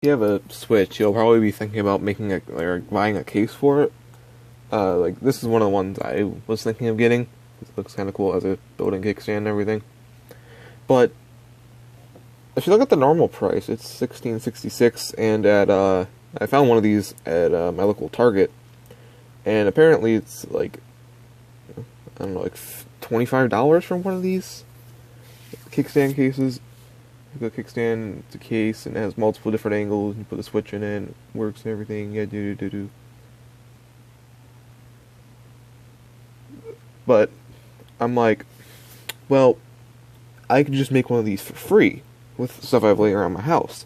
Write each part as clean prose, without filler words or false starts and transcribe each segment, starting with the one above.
you have a Switch, you'll probably be thinking about making a or buying a case for it. Like this is one of the ones I was thinking of getting. It looks kind of cool as a built-in kickstand and everything. But if you look at the normal price, it's $16.66, and at I found one of these at my local Target, and apparently it's like I don't know, like $25 for one of these kickstand cases. The kickstand, it's a case, and it has multiple different angles. You put the Switch in it, it works and everything. Yeah, do. But I'm like, well, I could just make one of these for free with stuff I have laying around my house.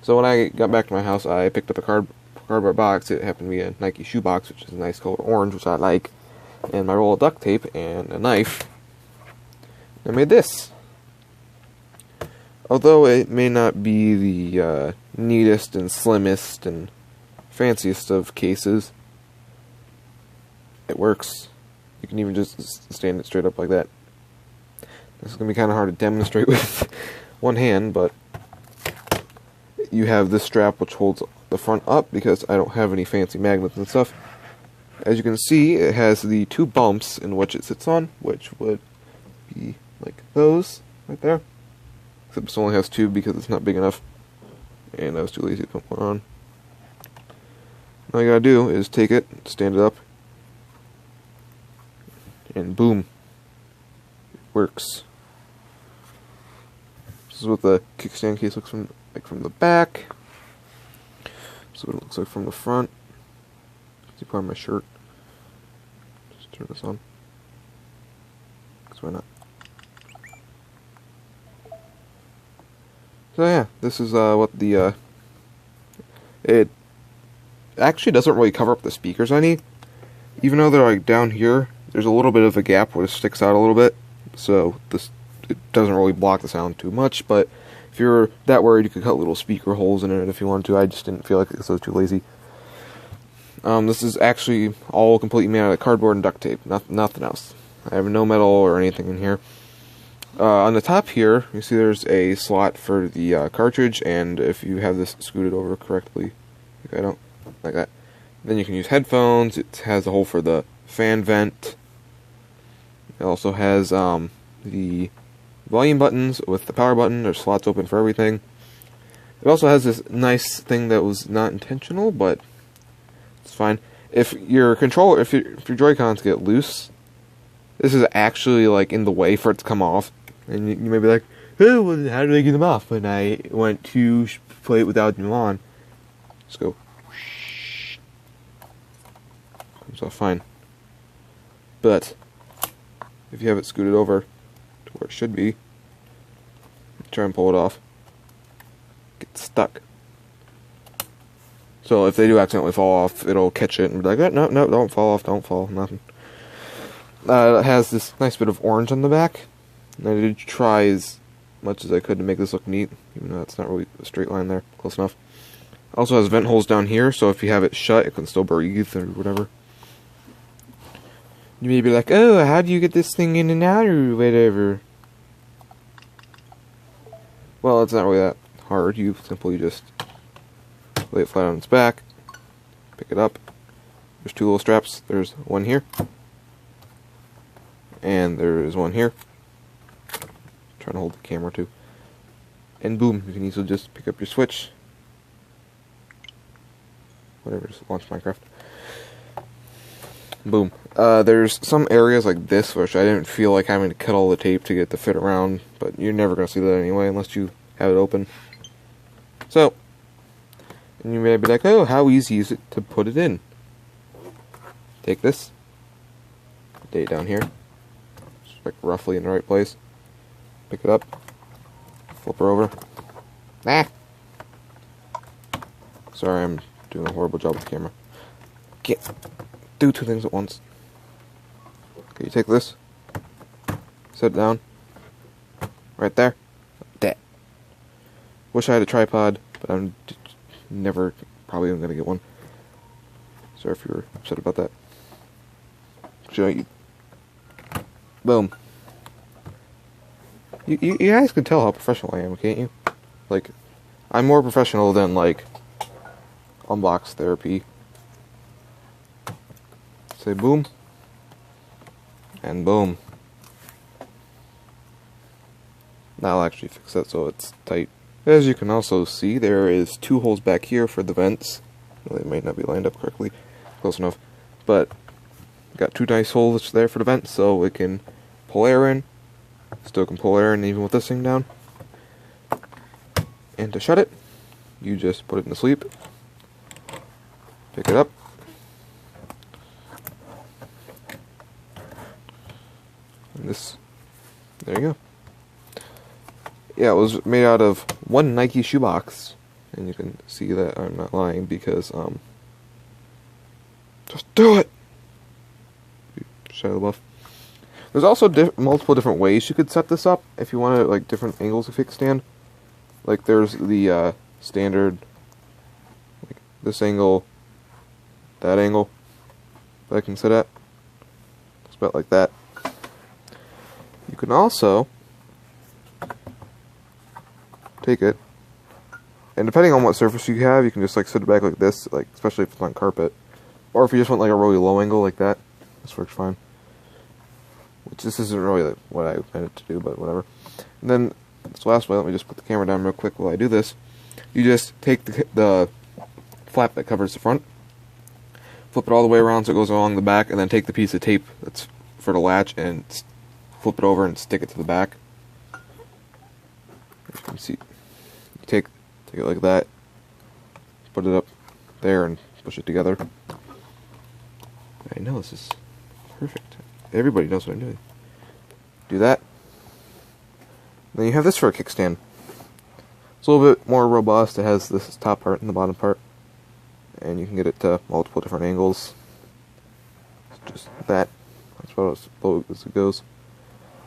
So when I got back to my house, I picked up a cardboard box. It happened to be a Nike shoebox, which is a nice color orange, which I like, and my roll of duct tape and a knife. I made this. Although it may not be the neatest and slimmest and fanciest of cases, it works. You can even just stand it straight up like that. This is going to be kind of hard to demonstrate with one hand, but you have this strap which holds the front up because I don't have any fancy magnets and stuff. As you can see, it has the two bumps in which it sits on, which would be like those right there. Except this only has two because it's not big enough, and I was too lazy to put one on. All you gotta do is take it, stand it up, and boom, it works. This is what the kickstand case looks from the back. This is what it looks like from the front. See part of my shirt. Just turn this on. 'Cause why not? So yeah, this is what the it actually doesn't really cover up the speakers I need. Even though they're like down here, there's a little bit of a gap where it sticks out a little bit, so it doesn't really block the sound too much. But if you're that worried, you could cut little speaker holes in it if you wanted to. I just didn't feel like it because I was too lazy. This is actually all completely made out of cardboard and duct tape, nothing else. I have no metal or anything in here. On the top here, you see there's a slot for the cartridge, and if you have this scooted over correctly, like I don't, like that, then you can use headphones. It has a hole for the fan vent. It also has the volume buttons with the power button. There's slots open for everything. It also has this nice thing that was not intentional, but it's fine. If your controller, if your Joy-Cons get loose, this is actually like in the way for it to come off. And you may be like, oh, well, how did I get them off when I went to play it without them on? Just go. Comes off fine. But if you have it scooted over to where it should be, try and pull it off, get stuck. So if they do accidentally fall off, it'll catch it and be like, oh, no, don't fall off, don't fall, nothing. It has this nice bit of orange on the back. And I did try as much as I could to make this look neat, even though it's not really a straight line there. Close enough. Also has vent holes down here, so if you have it shut, it can still breathe or whatever. You may be like, oh, how do you get this thing in and out or whatever? Well, it's not really that hard. You simply just lay it flat on its back, pick it up. There's two little straps. There's one here, and there is one here. Trying to hold the camera too. And boom, you can easily just pick up your Switch. Whatever, just launch Minecraft. Boom. There's some areas like this which I didn't feel like having to cut all the tape to get the fit around, but you're never going to see that anyway unless you have it open. So, and you may be like, oh, how easy is it to put it in? Take this, lay it down here, just like roughly in the right place. Pick it up, flip her over. Ah! Sorry, I'm doing a horrible job with the camera. Can't do two things at once. Okay, you take this, set it down, right there. That. Wish I had a tripod, but I'm never probably am gonna get one. Sorry if you're upset about that. Show you. Boom. You guys can tell how professional I am, can't you? Like, I'm more professional than, like, unbox therapy. Say boom. And boom. Now I'll actually fix that so it's tight. As you can also see, there is 2 holes back here for the vents. Well, they might not be lined up correctly. Close enough. But got 2 nice holes there for the vents so it can pull air in. Still can pull air in even with this thing down. And to shut it, you just put it in the sleep. Pick it up. And this, there you go. Yeah, it was made out of 1 Nike shoebox. And you can see that I'm not lying because, just do it! Shadow buff. There's also multiple different ways you could set this up if you wanted, like, different angles of kickstand. Like, there's the, standard, like, this angle, that angle, that I can sit at. It's about like that. You can also take it, and depending on what surface you have, you can just like sit it back like this, like especially if it's on carpet, or if you just want like a really low angle like that, this works fine. Which this isn't really like what I meant it to do, but whatever. And then this last way, let me just put the camera down real quick while I do this. You just take the flap that covers the front, flip it all the way around so it goes along the back, and then take the piece of tape that's for the latch and flip it over and stick it to the back. You can see. Take it like that, put it up there, and push it together. I know this is perfect. Everybody knows what I'm doing. Do that. Then you have this for a kickstand. It's a little bit more robust. It has this top part and the bottom part, and you can get it to multiple different angles. It's just that. That's about as low as it goes.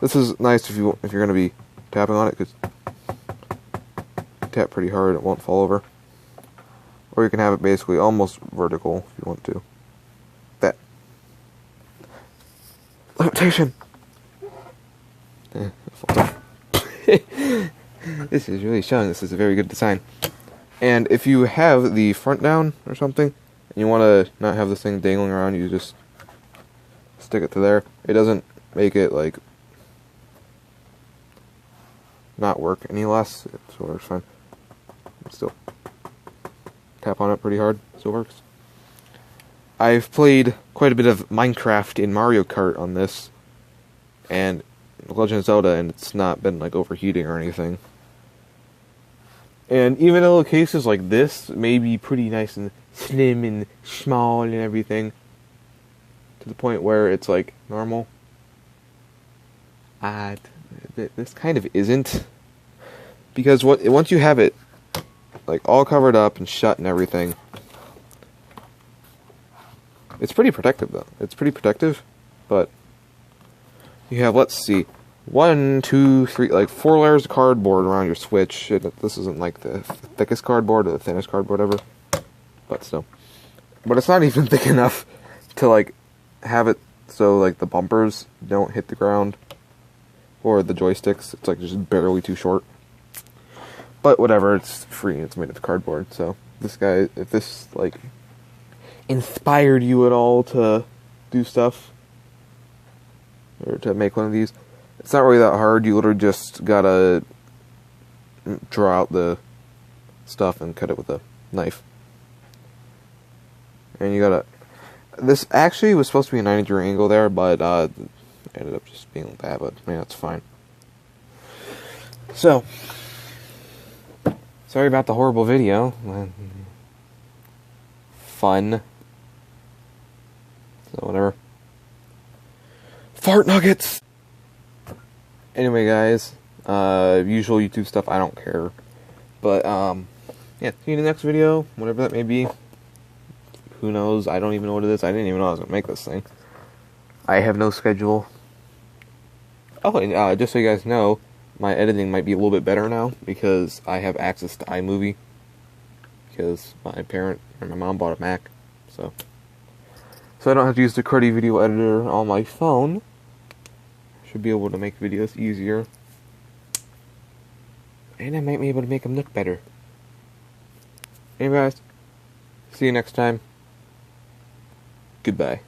This is nice if you're going to be tapping on it, because tap pretty hard, it won't fall over. Or you can have it basically almost vertical if you want to. That. Levitation! This is really showing this is a very good design. And if you have the front down or something, and you want to not have this thing dangling around, you just stick it to there. It doesn't make it like not work any less. It still works fine. Still tap on it pretty hard, still works. I've played quite a bit of Minecraft and Mario Kart on this, and Legend of Zelda, and it's not been like overheating or anything. And even though cases like this may be pretty nice and slim and small and everything, to the point where it's like normal, this kind of isn't. Because once you have it like all covered up and shut and everything, it's pretty protective though. It's pretty protective, but you have, let's see, 1, 2, 3, like 4 layers of cardboard around your Switch. This isn't like the thickest cardboard or the thinnest cardboard ever, but still. But it's not even thick enough to like have it so like the bumpers don't hit the ground, or the joysticks. It's like just barely too short. But whatever, it's free, it's made of cardboard, so this guy, if this, like, inspired you at all to do stuff, or to make one of these, it's not really that hard. You literally just gotta draw out the stuff and cut it with a knife. And you gotta, this actually was supposed to be a 90-degree angle there, but ended up just being like that, but I mean, that's fine. So, sorry about the horrible video. Fun. So whatever. Fart nuggets! Anyway guys, usual YouTube stuff, I don't care. But, yeah, see you in the next video, whatever that may be. Who knows, I don't even know what it is. I didn't even know I was going to make this thing. I have no schedule. Oh, and just so you guys know, my editing might be a little bit better now, because I have access to iMovie, because my mom bought a Mac, so I don't have to use the cruddy video editor on my phone. Should be able to make videos easier, and I might be able to make them look better. Anyway, guys, see you next time. Goodbye.